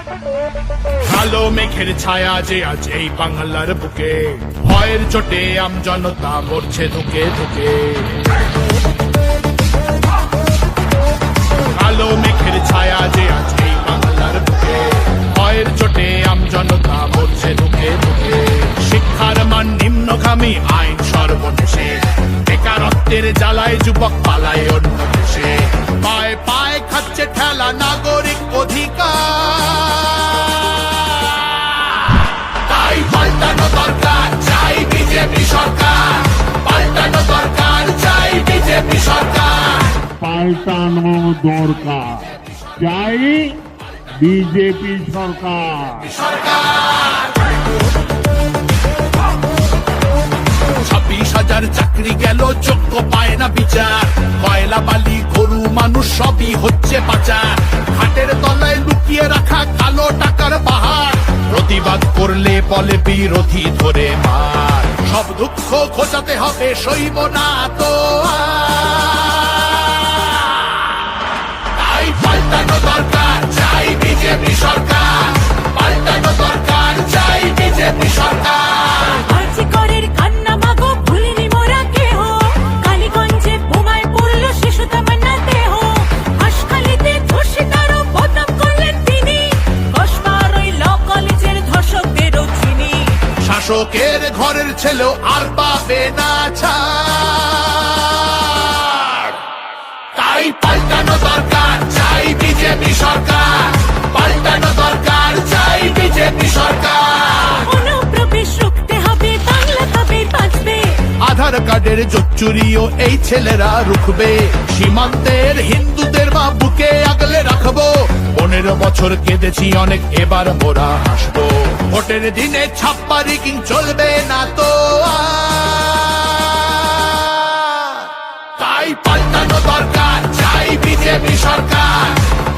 কালো মেঘের ছায়া যে আজ এই বাংলার বুকে, ভয়ের চোটে আমজনতা মরছে ধুকে ধুকে। কালো মেঘের ছায়া যে আজ এই বাংলার বুকে, ভয়ের চোটে আমজনতা মরছে ধুকে ধুকে। শিক্ষার মান নিম্নগামী, আইন সর্বনেশে, বেকারত্বের জ্বালায় যুবক পালায় অন্য দেশে। পায়ে পায়ে খাচ্ছে ঠেলা নাগরিক অধিকার। তাই পাল্টানো দরকার, চাই বিজেপি সরকার। পাল্টানো দরকার, চাই বিজেপি সরকার। পাল্টানো দরকার, চাই বিজেপি সরকার। 26,000 চাকরি গেল, যোগ্য পায় না বিচার। কয়লা বালি গরু মানুষ সবই হচ্ছে পাচার। ঘাটের তলায় লুকিয়ে রাখা কালো টাকার পাহাড়। প্রতিবাদ করলে বলে বিরোধী ধরে মার। সব দুঃখ ঘোচাতে হবে, সইব না তো তাই পাল্টানো দরকার, চাই বিজেপি সরকার। পাল্টানো দরকার, চাই বিজেপি সরকার। আর্যিকরের কান্না মাগো ভুলিনি মোরা কেহ। কালীগঞ্জে বোমায় পড়ল শিশু তামান্না দেহ। হাসখালিতে ধর্ষিতারও বদনাম করলেন তিনি। কসবার ওই ল কলেজের ধর্ষকদেরও চিনি। শাসকের ঘরের ছেলেও আর পাবে না ছাড়। তাই পাল্টানো দরকার, চাই বিজেপি সরকার। পাল্টানো দরকার, চাই বিজেপি সরকার। অনুপ্রবেশ রুখতে হবে, বাংলা তবে বাঁচবে। আধার কার্ডের চুরিও এই ছেলেরা রুখবে। সীমান্তের হিন্দুদের মা বুকে আগলে রাখবো। 15 বছর কেঁদেছি অনেক, এবার মোরা হাসবো। ভোটের দিনে ছাপ্পা রিগিং চলবে না তো আর। তাই পাল্টানো দরকার, চাই বিজেপি সরকার।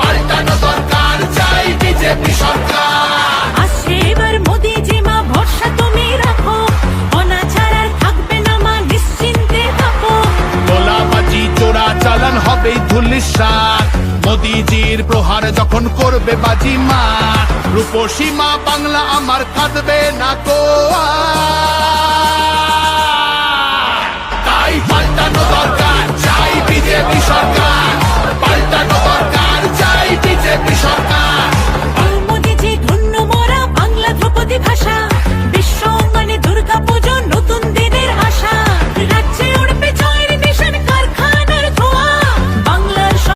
পাল্টানো দরকার, চাই বিজেপি সরকার। আসছে এবার মোদিজি মা, ভরসা তুমি রাখো। অনাচার আর থাকবে না মা, নিশ্চিন্তে থাকো। গোলাবাজি চোরা চালান হবে ধুলিসাৎ। মোদিজির প্রহার যখন করবে বাজি মা, রূপসী মা বাংলা আমার কাঁদবে না তো আর। তাই পাল্টানো দরকার, চাই বিজেপি সরকার।